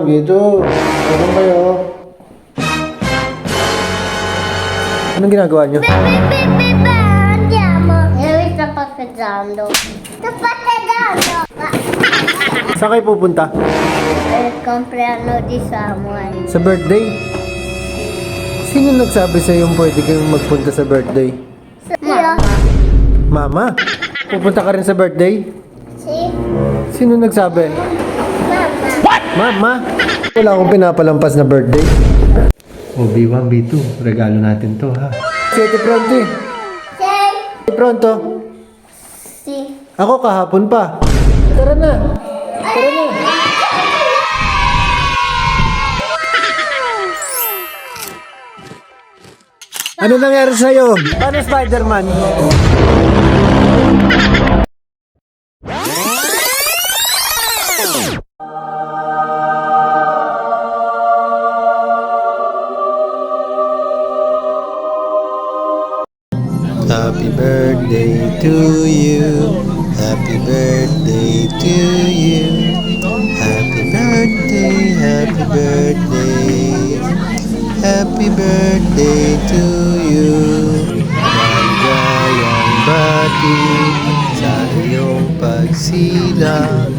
1, dito. Ano kayo? Anong ginagawa nyo? Andiamo. Io sto passeggiando. Sto passeggiando. Saan kayo pupunta? È il compleanno di Samuel. Sa birthday? Sino nagsabi sa yung pwede kayong magpunta sa birthday? Io? Mama? Pupunta ka rin sa birthday? Sì. Sino nagsabi? Mamma. Mama? Wala akong pinapalampas na birthday. O, B1, B2. Regalo natin to, ha? Siete pronto eh. Sei? Pronto? Sì. Ako kahapon pa. Tara na. Tara na. Ano nangyari sa'yo? Paano Spider-Man? Happy birthday to you. Happy birthday to you. Happy birthday, happy birthday. Happy birthday to you. Maligayang bati sa iyong pagsilang.